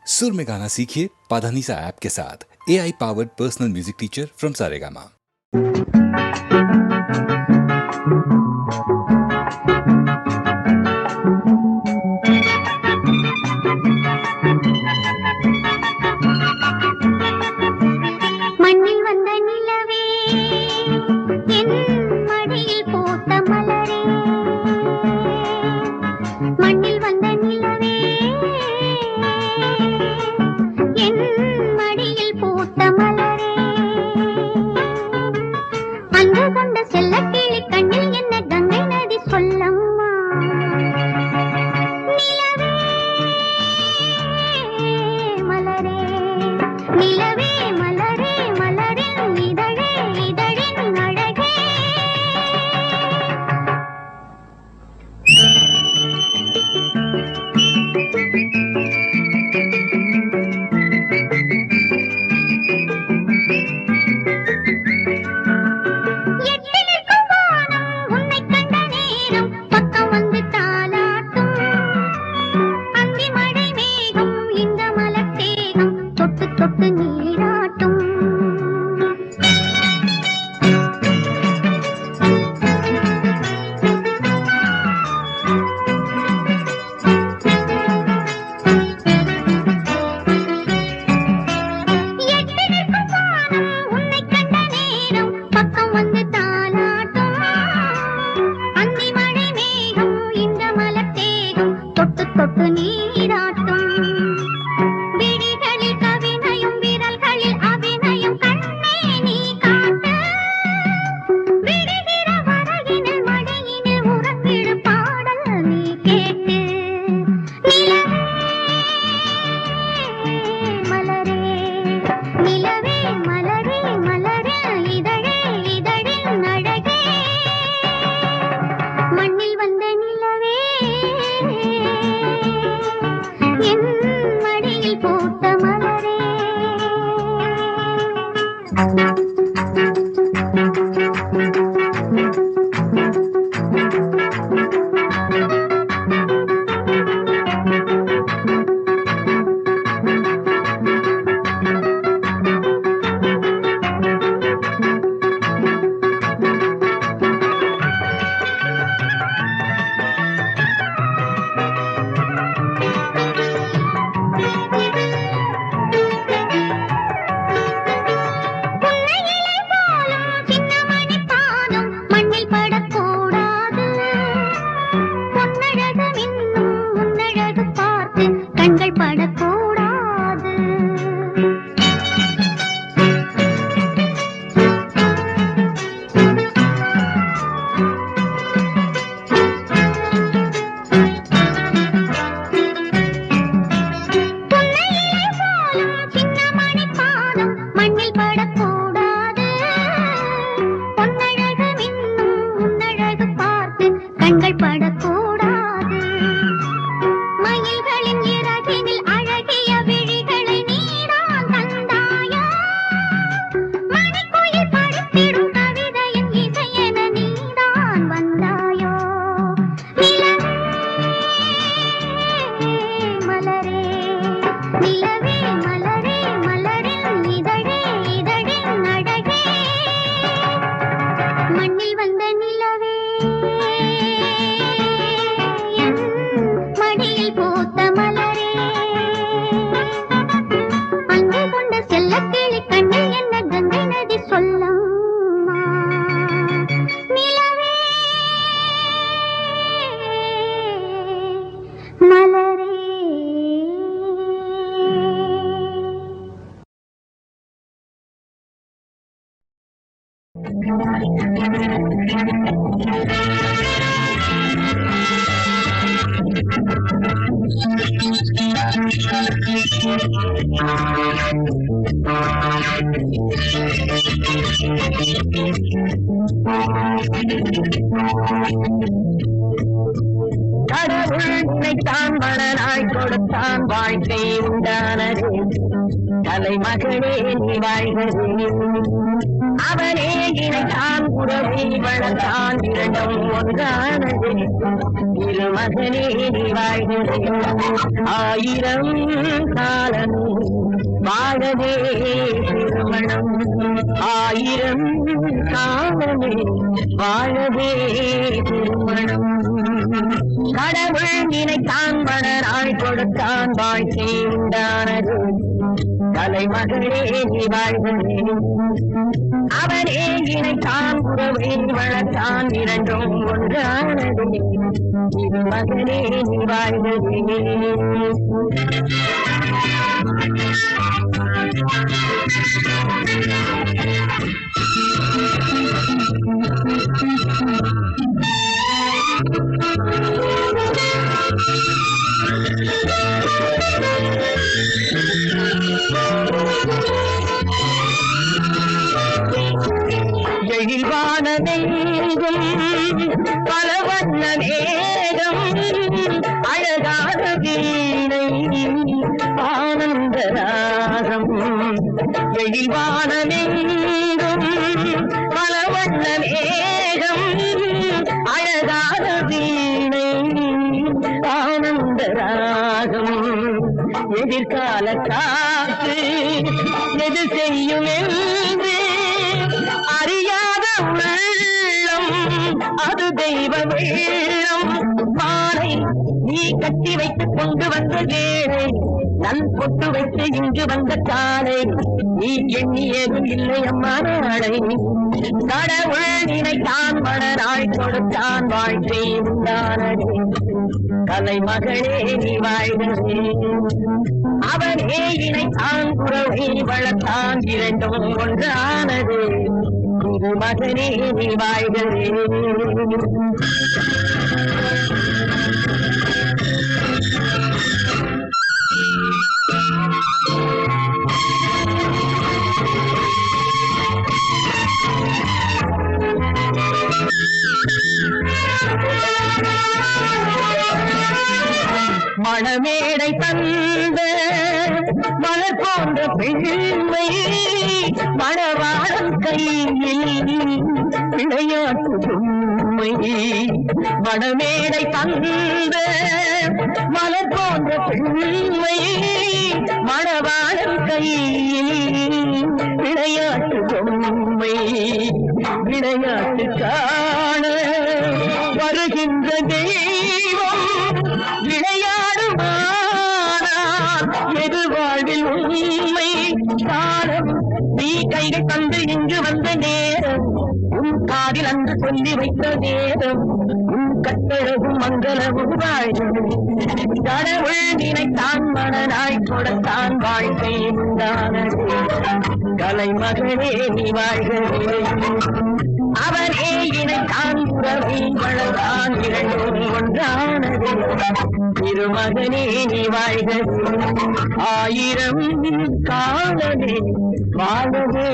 सुर में गाना सीखिए पाधानीसा ऐप के साथ। AI powered personal music teacher from Saregama. கடவுள் நினைத்தான் மனநாய் கொடுத்தான் வாழ்க்கை உண்டானது தலைமகளே நீ வாழ்கிறே அவனே இணைத்தான் உறவை வளர்த்தான் இரண்டும் ஒன்றானது இருமகனே நீ வாழ்கிறே ஆயிரம் கால வாழவே திருமணம். கடவுள் நினைத்தான் மணநாள் கொடுத்தான் வாழ்க்கை உண்டானது. தலைமகளே நீ வாழ்கவே. அவனே இணைத்தான் உறவை வளர்த்தான் இரண்டும் ஒன்றானது. இது மகனே நீ வாழ்கவே. எழில்வானமெங்கும் பல வண்ண மேகம் அழகான வீணை ஆனந்த ராகம். எழில்வானமெங்கும் பல வண்ண மேகம் அழகான வீணை ஆனந்த ராகம். எதிர்கால காற்று எது செய்யும் என்று அறியாத உள்ளம் அது தெய்வ வெள்ளம். மாலை நீ கட்டி வைத்துக் கொண்டு வந்த வேளை நன் பொட்டு வைத்து இங்கு வந்த காலை நீ எண்ணியதும் இல்லை அம்மா நாளை. கடவுள் நினைத்தான் மணநாள் கொடுத்தான் வாழ்க்கை உண்டானது. கலைமகளே நீ வாழ்கவே. அவனே இணைத்தான் உறவை வளர்த்தான் இரண்டும் ஒன்றானது. இது மகனே நீ வாழ்கவே. மணமேடை தந்த மலர் போன்ற பெண்மை மணவாளன் கையில் விளையாட்டு பொம்மை. மணமேடை தந்த மலர் போன்ற பெண்மை மணவாளன் கையில் விளையாட்டு பொம்மை. விளையாட்டு காண வருகின்ற தெய்வம் விளையாடுமானால் எது வாழ்வில் உண்மை. காலம் நீ கைகள் தந்து இங்கு வந்த நேரம் உன் காதில் அன்று சொல்லி வைத்த நேரம் உன் கட்டழகும் மங்களமும் வாழ்வு. கடவுள் நினைத்தான் மணநாள் கொடுத்தான் வாழ்க்கை உண்டானது. கலைமகளே நீ வாழ்கவே. அவனே இணைத்தான் உறவை வளர்த்தான் இரண்டும் ஒன்றானது. திருமகனே நீ வாழ்கவே. ஆயிரம் காலமே வாழவே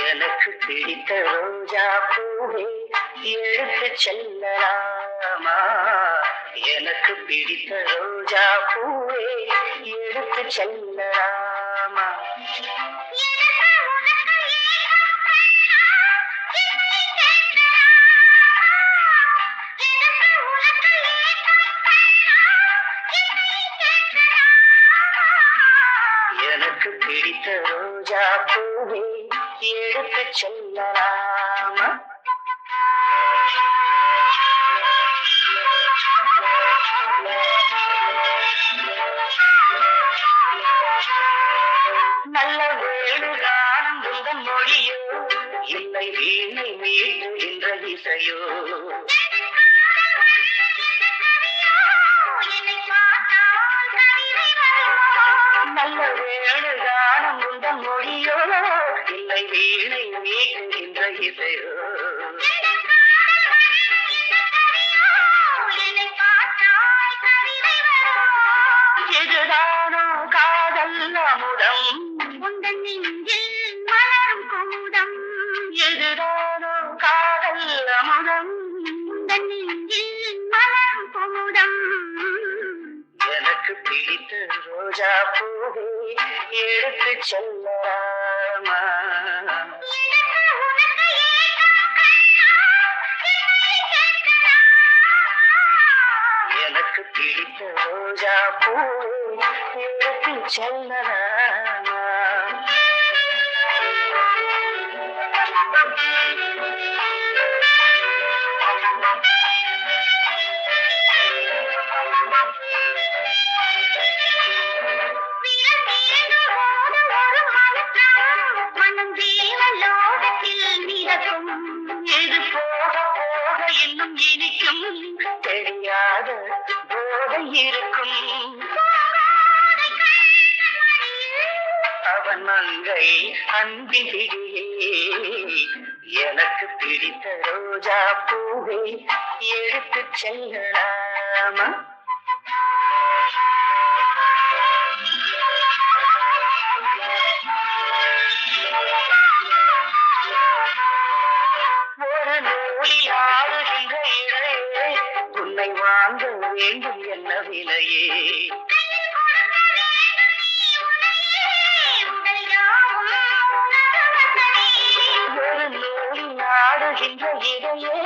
எனக்கு பிடித்த ரோஜா பூவே எடுத்து செல்லலாமா. எனக்கு பிடித்த ரோஜா பூவே எடுத்து செல்லலாமா. எனக்கு பிடித்த ரோஜா பூவே எடுத்து செல்லலாமா. நல்ல வேணுகானம் உங்கள் மொழியோ இல்லை வீணை மீட்டுகின்ற இசையோ. நல்ல வேணுகானம் உங்கள் மொழியோ இல்லை வீணை மீட்டுகின்ற இசையோ. இதுதானோ காதல் அமுதம் உந்தன் நெஞ்சில் மலரும் கூதம். பிடித்த ரோஜா பூவே எடுத்து செல்லலாமா? எனக்கு பிடித்த ரோஜா பூவே எடுத்து செல்லலாமா? இது போக போக இன்னும் இனிக்கும், தெரியாத போதை இருக்கும். அவன் மங்கை அன்பின் பிடியே எனக்கு பிடித்த ரோஜா பூவை எடுத்து செல்லலாமா? ஒரு நூலில் ஆடுகின்ற இழையே உன்னை வாங்க வேண்டும் என்ன விலையே? ஒரு நூலில் ஆடுகின்ற இழையே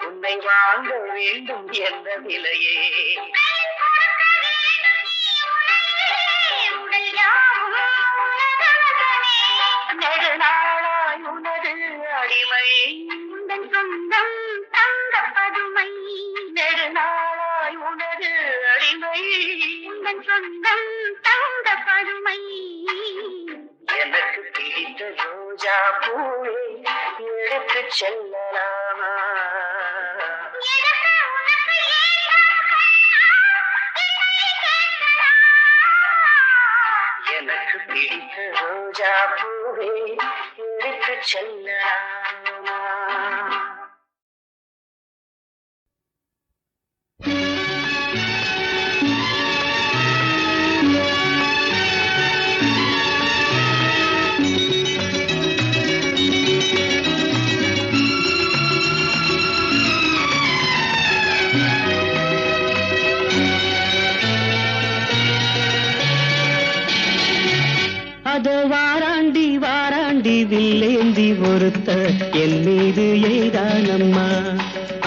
உன்னை வாங்க வேண்டும் என்ன விலையே? நெடுநாளாய் உனது அடிமை உந்தன் சொந்தம் தங்க பதுமை. நெடுநாளாய் உனது அடிமை உந்தன் சொந்தம் தங்க பதுமை. எனக்கு பிடித்த ரோஜா பூவே எடுத்து செல்லலாமா? எனக்கு பிடித்த ரோஜா பூவே எடுத்து செல்லலாமா? அதோ வாராண்டி வாராண்டி வில்லேந்தி ஒருத்த என் மீது எய்தானம்மா.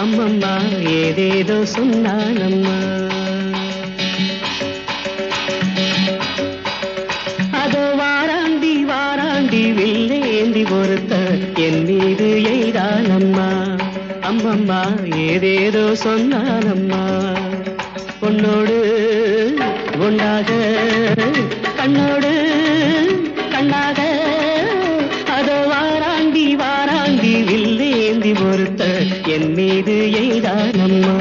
அம்மம்மா ஏதேதோ சொன்னானம்மா. அதோ வாராண்டி வாராண்டி வில்லேந்தி ஒருத்த என் மீது எய்தானம்மா. அம்மம்மா ஏதேதோ சொன்னானம்மா. பொன்னோடு ஒன்றாக கண்ணோடு கண்ணாக அதோ வாராண்டி வாராண்டி வில்லேந்தி ஒருத்த என் மீது எய்தானம்மா.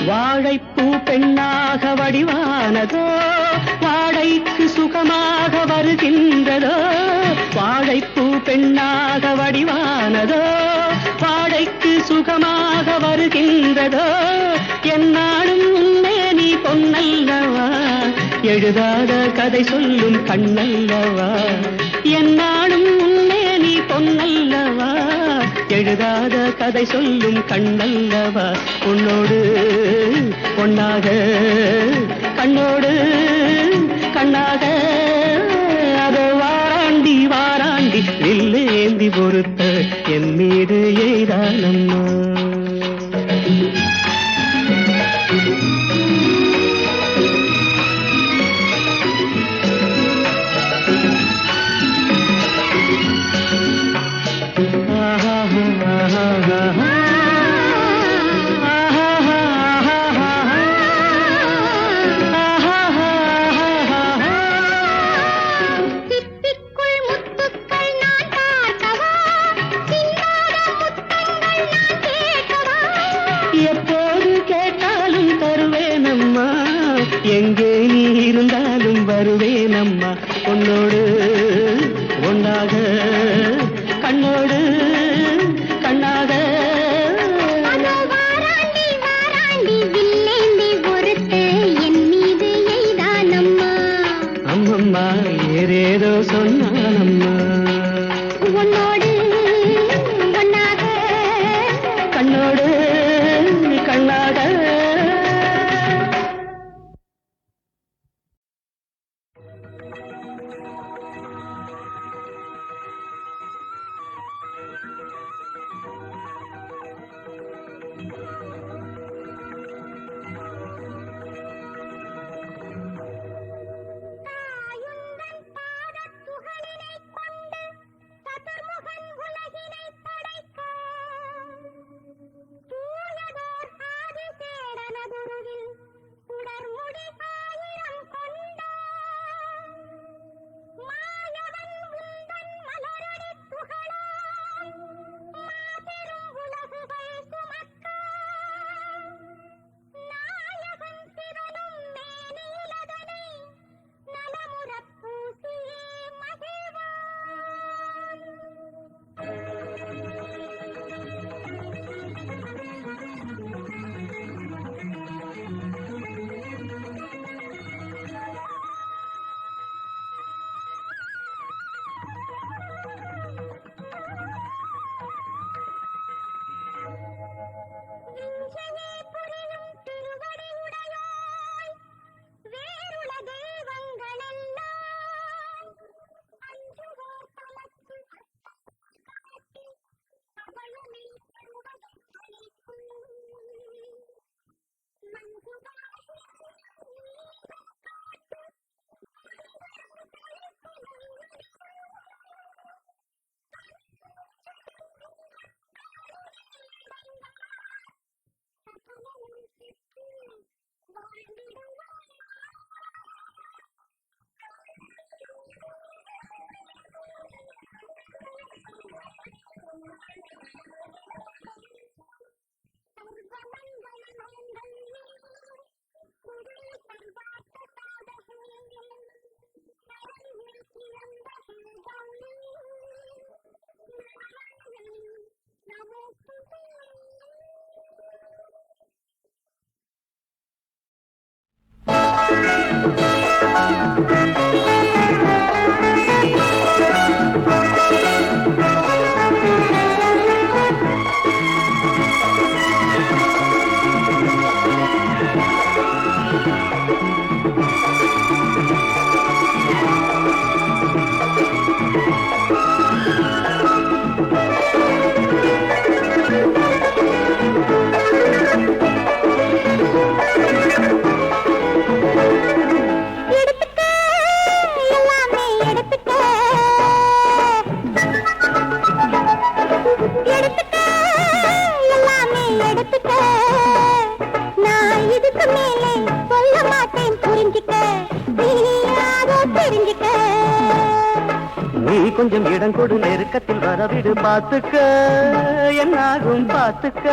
வாழைப்பூ பெண்ணாக வடிவானதோ வாடைக்கு சுகமாக வருகின்றதோ. வாழைப்பூ பெண்ணாக வடிவானதோ வாடைக்கு சுகமாக வருகின்றதோ. என்னாலும் உன்னே நீ பொன்னல்லவா, எழுதாத கதை சொல்லும் கண்ணல்லவா. என்னாலும் உன்னே நீ பொன் எழுதாத கதை சொல்லும் கண்ணல்லவா உன்னோடு பொன்னாக கண்ணோடு கண்ணாக அதோ வாராண்டி வாராண்டி வில்லு ஏந்தி பொறுத்த என் மீது எய்தானம்மா. எப்போது கேட்டாலும் தருவேனம்மா, எங்கே நீ இருந்தாலும் வருவேனம்மா. உன்னோடு ஒன்னாக கண்ணோடு கண்ணாக அம்மம்மா ஏதேதோ சொன்னானம்மா. உன்னோடு ஒன்னாக கண்ணோடு கண்ணாக கொஞ்சம் இடம் கொடு, நெருக்கத்தில் வரவிடு, பார்த்துக்க என்னாகும் பார்த்துக்க.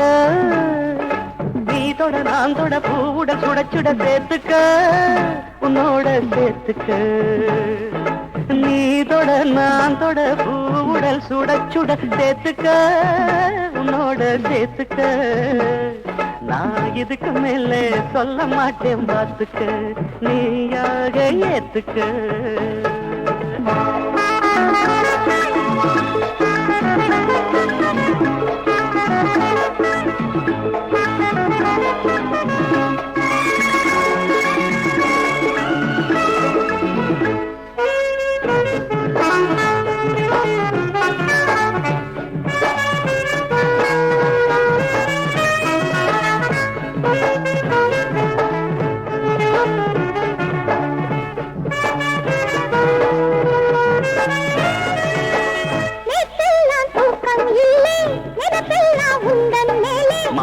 நீ தொட நான் தொட பூவுட சுட சுட சேர்த்துக்க, உன்னோட சேர்த்துக்க. நீ தொட நான் தொட பூவுடல் சுட சுட சேர்த்துக்க, உன்னோட சேர்த்துக்க. நான் இதுக்கு மேலே சொல்ல மாட்டேன் பார்த்துக்க, நீயாக ஏத்துக்க.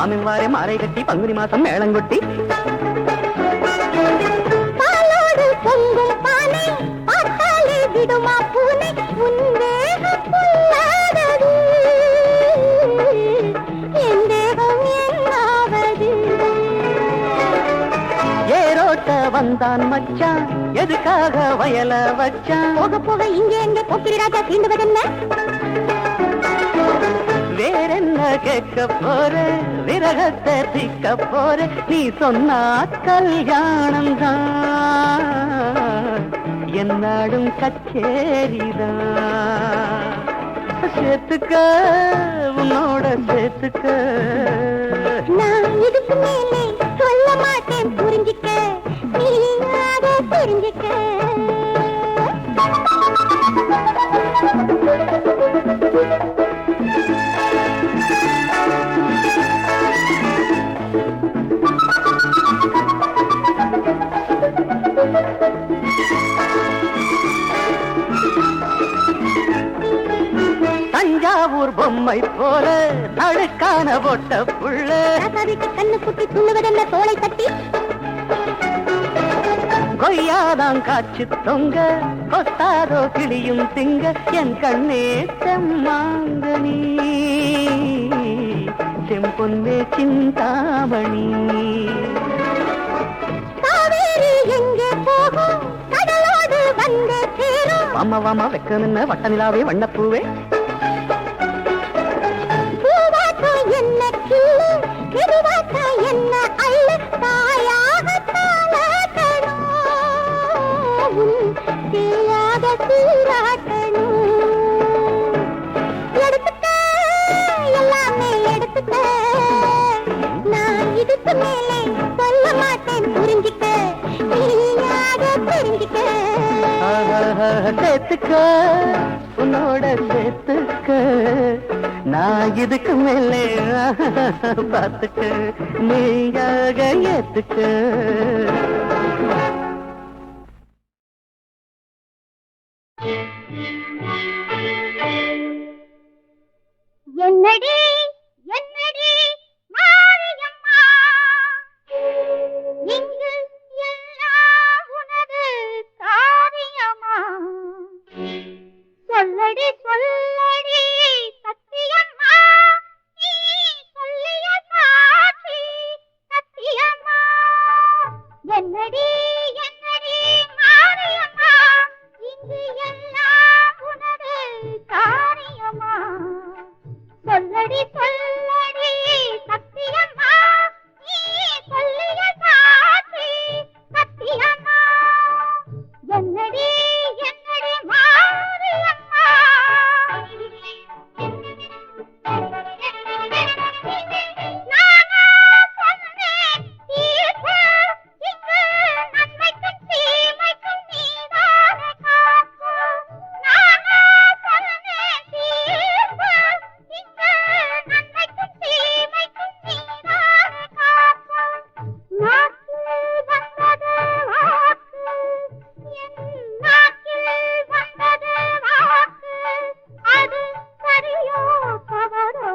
மாமின் வாரே மாலை கட்டி பங்குனி மாசம் மேளங்கொட்டி பாலோடு பொங்கும் பானை பார்த்தாலே விடுமா பூனை உன் தேகம் பொல்லாதது என் தேகம் என்னாவது ஏரோட்ட வந்தான் மச்சான் எதுக்காக வயல வச்சான் போக போக இங்கே எங்கே போக்கிரி ராஜா தீண்டுவதென்ன வேறென்ன கேட்க போற விரகத்தை திக்க போற நீ சொன்னா கல்யாணம் தான் என்னாடும் கச்சேரிதான் சேர்த்துக்க உன்னோட சேர்த்துக்க நான் இதுக்கு மேலே சொல்ல மாட்டேன் புரிஞ்சிக்க நீ அதை தெரிஞ்சிக்க தஞ்சாவூர் பொம்மை போல தடுக்கான போட்ட புள்ள ராசாவிக்கு கண்ணு குட்டி துண்ணுவதென்ன தோளை தட்டி கொய்யாதான் காய்ச்சி தொங்க கொத்தாதோ கிளியும் திங்க என் கண்ணே செம்மாங்கனி செம்பொன்னே சிந்தாமணி காவேரி எங்கே போகும் கடலோடு வந்தே சேரும் வாமா வாமா வெக்கமென்ன வட்ட நிலாவே வண்ணப்பூவே பூவாட்டம் என்ன கிள்ளு கிருவாட்டம் என்ன அள்ளு தாயாக தாளாட்டணும் தீயாக சீராட்டணும் எடுத்துக்க எல்லாமே எடுத்துக்க நான் இதுக்கு மேலே சொல்ல மாட்டேன் புரிஞ்சிக்க நீயாக தெரிஞ்சிக்க சேர்த்துக்க உன்னோட சேர்த்துக்க நான் இதுக்கு மேலே பார்த்துக்க நீயாக ஏத்துக்க என்னடி என்னடி மாரியம்மா இங்கு எல்லாம் உனது காரியமா சொல்லடி சொல்லடி சத்தியம்மா நீ சொல்லிய சாட்சி சத்தியம்மா என்னடி என்னடி மாரியம்மா இங்கு எல்லாம் உனது காரியமா சொல்லடி சொல்லடி சத்தியம்மா நீ சொல்லிய சாட்சி சத்தியம்மா என்னடி என்னடி மாரியம்மா நானா சொன்னேன் தீர்ப்பு இங்கு நன்மைக்கும் தீமைக்கும் நீதானே காப்பு நானா சொன்னேன் தீர்ப்பு இங்கு நன்மைக்கும் தீமைக்கும் நீதானே காப்பு நாட்டில் வந்தது வாக்கு என் நாட்டில் வந்தது வாக்கு அது சரியோ தவறோ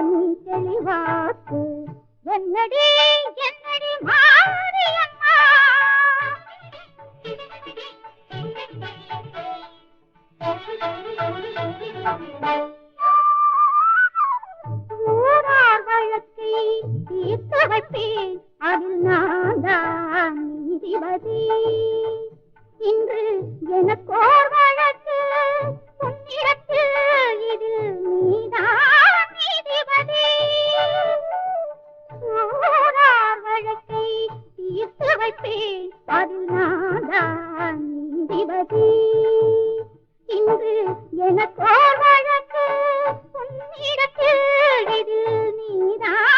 நீ தெளிவாக்கு என்னடி என்னடி மாரியம்மா ஊரார் வழக்கை தீர்த்து வைப்பேன் அதில் நான் தான் நீதிபதி இன்று எனக்கோர் வழக்கு உன்னிடத்தில் இதில் நீதான் நீதிபதி ஊரார் வழக்கை தீர்த்து வைப்பேன் அதில் நான் தான் நீதிபதி இன்று எனக்கோர் வழக்கு உன்னிடத்தில் இதில் நீதான்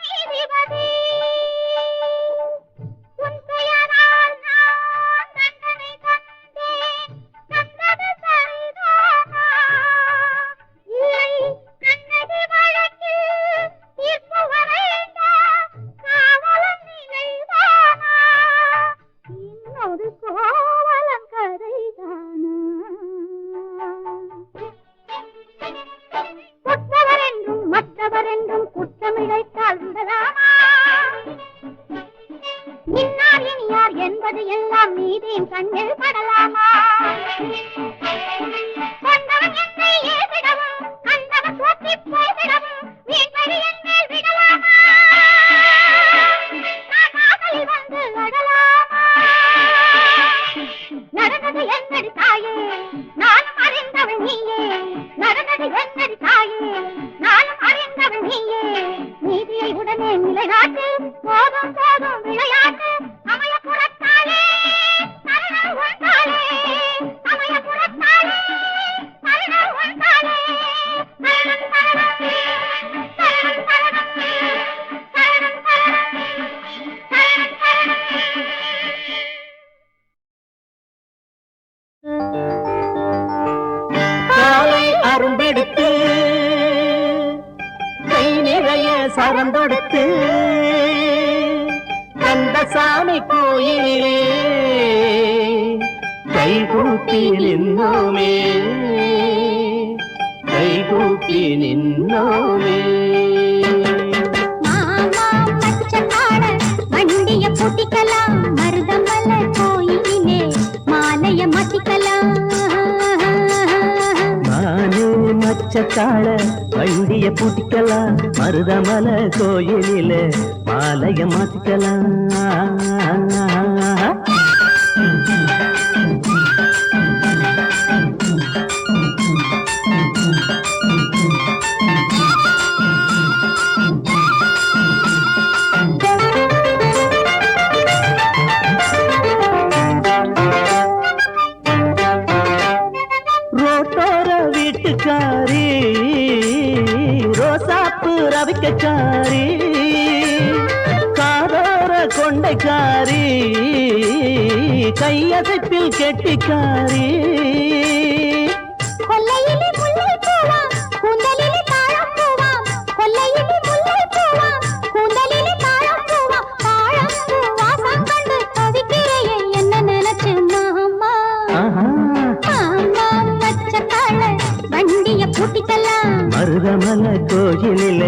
நீதிபதி உன் பெயரால் நான் தண்டனை தந்தேன் தந்தது சரிதானா இல்லை சரந்தொடுத்து கந்தசாமி கோயிலே கைகூப்பி நின்னோமே கைகூப்பி நின்னோமே. மாமா பச்சைக்கார வண்டிய பூட்டிக்கலாம் மருதமலை கோயிலே மாலைய மாத்திக்கலாம். நானே மச்சக்கால வண்டிய பூட்டிக்கலாம் மருதமலை கோயிலில மாலைய மாத்திக்கலாம். ரோட்டோர வீட்டுக்காரி ரோசாப்பு ரவிக்கக்காரி காதோர கொண்டைக்காரி கையசைப்பில் கெட்டிக்காரி. கொல்லையிலே முல்லை பூவாம் கூந்தலிலே தாழம் பூவாம் கொல்லையிலே முல்லை பூவாம் கூந்தலிலே தாழம் பூவாம் தாழம் பூ வாசம் கண்டு தவிக்கிறேயே என்ன நினைச்சு மாமா. மாமா பச்சைக்கார வண்டிய பூட்டிக்கலாம் மருதமலை கோயிலில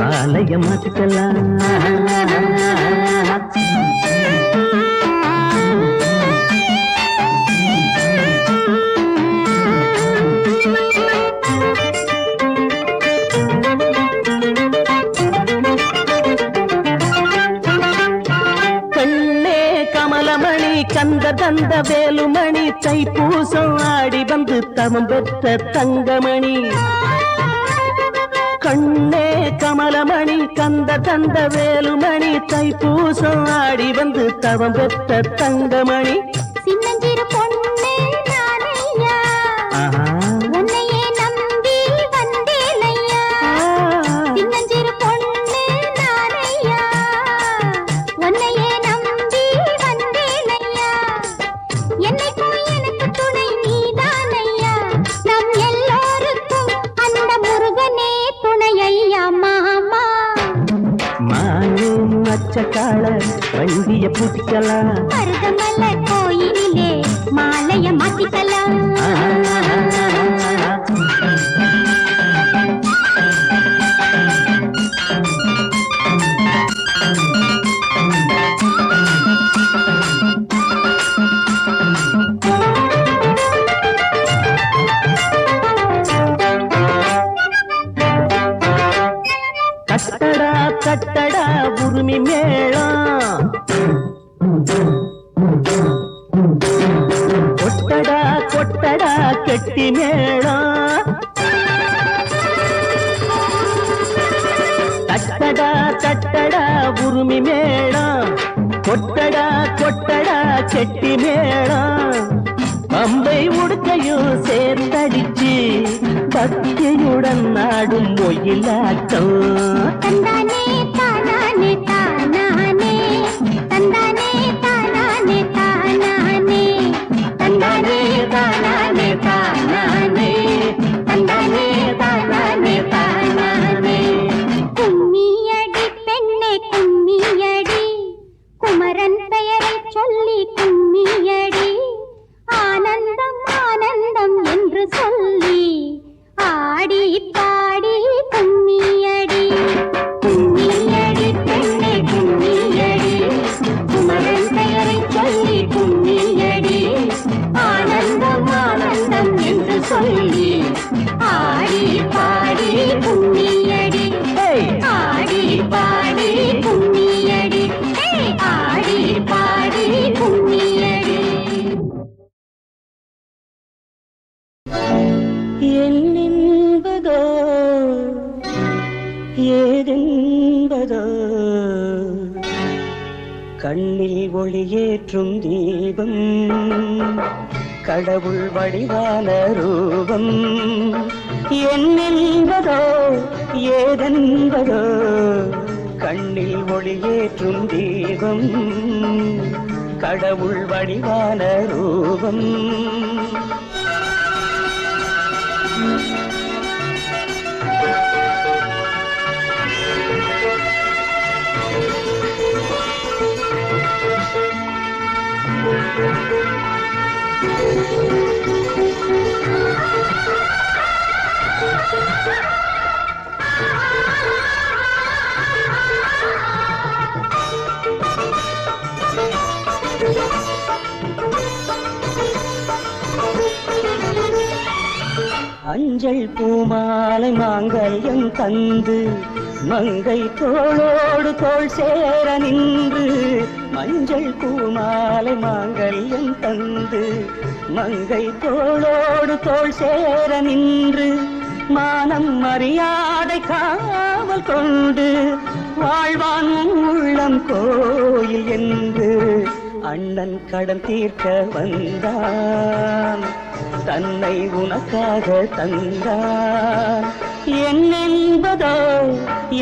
மாலைய மாத்திக்கலாம். கண்ணே கமலமணி கந்த தந்த வேலுமணி தைப்பூசம் ஆடி வந்து தவம் பெற்ற தங்கமணி. கண்ணே கமலமணி கந்த தந்த வேலுமணி தைப்பூசம் ஆடி வந்து தவம் பெற்ற தங்கமணி. சின்னஞ்சிறு பொண்ணு நானையா உன்னையே நம்பி வந்தேனையா. சின்னஞ்சிறு பொண்ணு நானையா உன்னையே நம்பி வந்தேனையா. என்னைக்கும் எனக்கு துணை நீதானையா நம் எல்லோருக்கும் அந்த முருகனே துணையா மாமா. மானே மச்சக்கால வண்டிய பூட்டிக்கலாம் மருதமலை கோயிலிலே மாலைய மாத்திக்கலாம். கட்டடா கட்டடா உரிமை மேளம் கொட்டடா கொட்டடா கெட்டி மேளம். கட்டடா கட்டடா உரிமை மேளம் கொட்டடா கொட்டடா கெட்டி மேளம். பம்பை உடுக்கையும் சேர்த்தடிச்சு பக்தியுடன் நாடும் ஒயிலாட்டம். தந்தானே தானானே தானானே தந்தானே தானானே தானானே தந்தானே தானானே தானானே தந்தானே தானானே தானானே. கும்மியடி பெண்ணே கும்மியடி குமரன் பெயரை சொல்லி கும்மியடி ஆனந்தம் ஆனந்தம் என்று சொல்லி ஆடி பாடி கும்மியடி. கும்மியடி பெண்ணே கும்மியடி குமரன் பெயரை சொல்லி கும்மியடி ஆனந்தம் ஆனந்தம் என்று சொல்லி ஆடி பாடி கும்மியடி. ஆடி பாடி கும்மியடி ஆடி பாடி கும்மியடி. என்னென்பதோ ஏதென்பதோ கண்ணில் ஒளியேற்றும் தீபம் கடவுள் வடிவான ரூபம். என்னென்பதோ ஏதென்பதோ கண்ணில் ஒளியேற்றும் தீபம் கடவுள் வடிவான ரூபம். மஞ்சள் பூமாலை மாங்கல்யம் தந்து மங்கை தோளோடு தோள் சேர நின்று மஞ்சள் பூமாலை மாங்கல்யம் தந்து மங்கை தோளோடு தோள் சேர நின்று மானம் மரியாதை காவல் கொண்டு வாழ்வான் உள்ளம் கோயில் என்று அண்ணன் கடன் தீர்க்க வந்தான் தன்னை உனக்காக தந்தான் என்னென்பதோ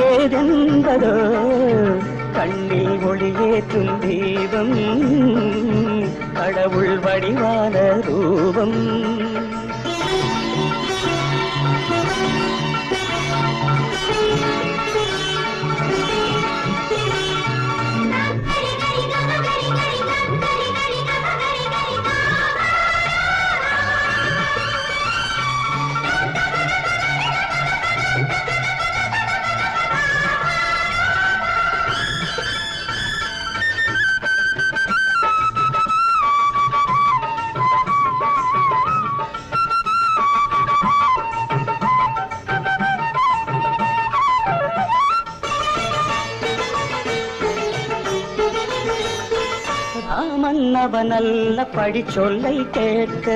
ஏதென்பதோ கண்ணில் ஒளியேற்றும் தெய்வம் கடவுள் வடிவான ரூபம் அவனல்ல படி சொல்லை கேட்க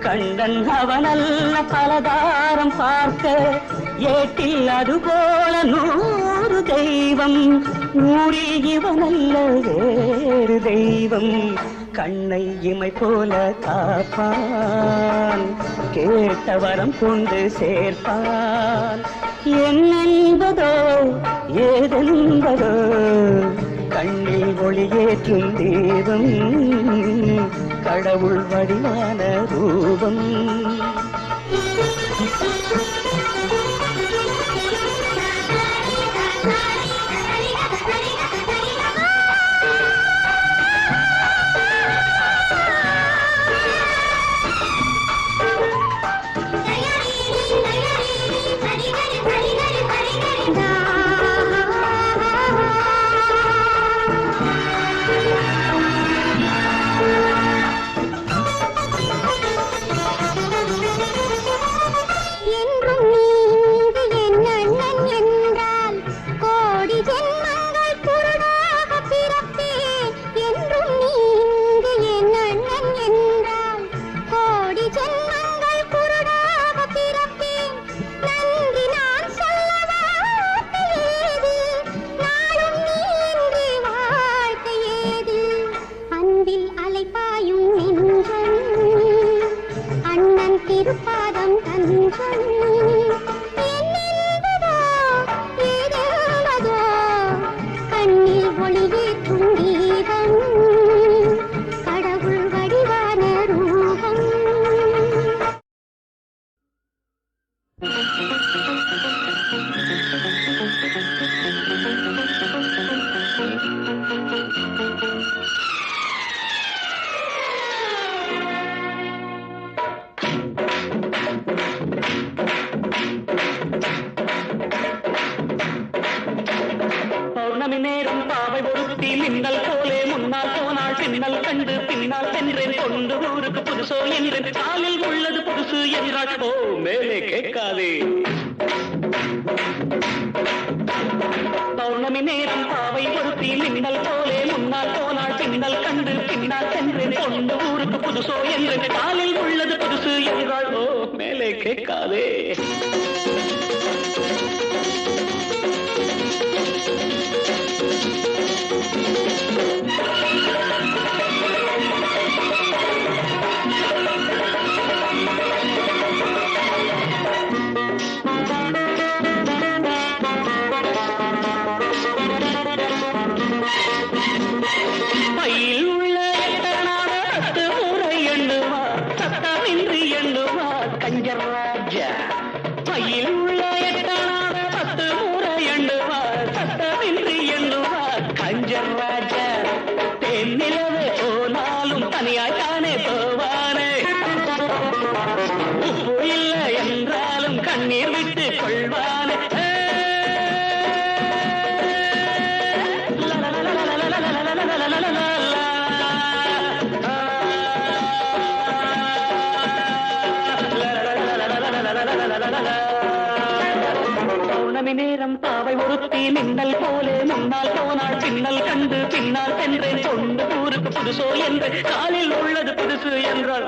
கண்டன் அவனல்ல பலதாரம் பார்க்க ஏட்டில் அதுபோல 100 தெய்வம் ஊரில் இவனல்ல வேறு தெய்வம் கண்ணை இமை போல காப்பான் கேட்ட வரம் கொண்டு சேர்ப்பான் என்னென்பதோ ஏதென்பதோ கண்ணில் ஒளியேற்றும் தெய்வம் கடவுள் வடிவான ரூபம் பௌர்ணமி நேரம் பாவை ஒருத்தி மின்னல் போலே முன்னால் போனாள் பின்னல் கண்டு பின்னால் சென்றேன் கொண்டு ஊருக்கு புதுசோ என்றேன் காலில் உள்ளது புதுசு என்றாள் போ மேலே கேட்காதே பௌர்ணமி நேரம் பாவை ஒருத்தி மின்னல் போலே முன்னால் போனாள் பின்னல் கண்டு பின்னால் சென்றேன் கொண்டு ஊருக்கு புதுசோ என்றேன் காலில் உள்ளது புதுசு என்றாள் போ மேலே கேட்காதே பௌர்ணமி நேரம் பாவை ஒருத்தி மின்னல் போலே முன்னால் போனாள் பின்னல் கண்டு பின்னால் சென்றேன் கொண்டு ஊருக்கு புதுசோ என்று காலில் உள்ளது புதுசு என்றாள்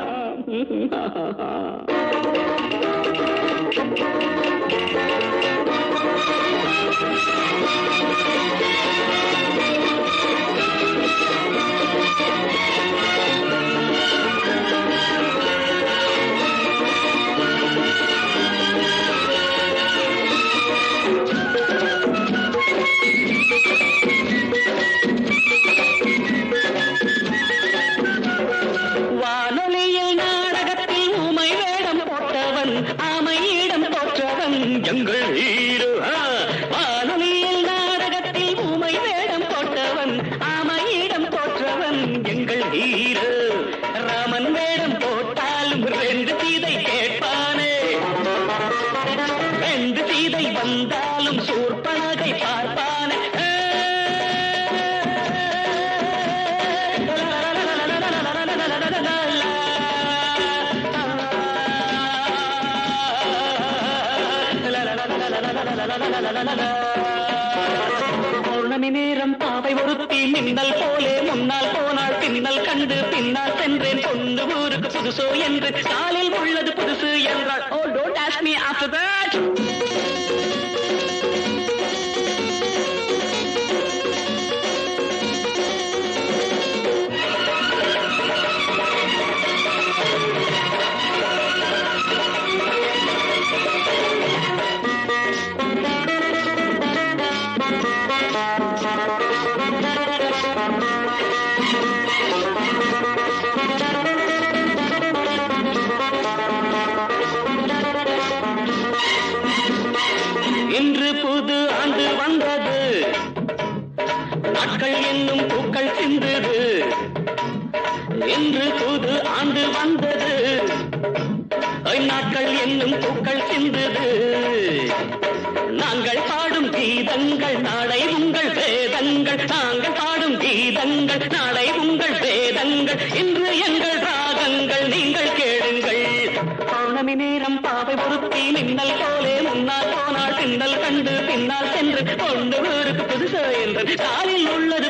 வானொலியில் நாடகத்தில் ஊமை வேடம் போட்டவன் ஆமையிடம் தோற்றவன் எங்கள் ஹீரோ வானொலியில் நாடகத்தில் ஊமை வேடம் போட்டவன் ஆமையிடம் தோற்றவன் எங்கள் ஹீரோ ராமன் வேடம் போட்டாலும் ரெண்டு சீதை கேட்பானே ரெண்டு சீதை வந்தாலும் சூர்பனகை பார்ப்பானே பௌர்ணமி நேரம் பாவை ஒருத்தி மின்னல் போலே முன்னால் போனாள் பின்னல் கண்டு பின்னால் சென்றேன் கொண்டு ஊருக்கு புதுசோ என்று காலில் உள்ளது புதுசு என்றாள் Oh, don't ask me after that. இன்று புது ஆண்டு வந்தது நாட்கள் என்னும் பூக்கள் சிந்தது இன்று புது ஆண்டு வந்தது நாட்கள் என்னும் பூக்கள் சிந்தது நாங்கள் பாடும் கீதங்கள் நாளை உங்கள் வேதங்கள் நாங்கள் பாடும் கீதங்கள் நாளை உங்கள் வேதங்கள் இன்று எங்கள் ராகங்கள் நீங்கள் கேளுங்கள் பௌர்ணமி நேரம் பாவை பொருத்தி மின்னல் போலே முன்னால் போனால் பின்னல் கண்டு பின்னால் சென்று கொண்டு ஊருக்கு புதுசோ என்று காலில் உள்ளது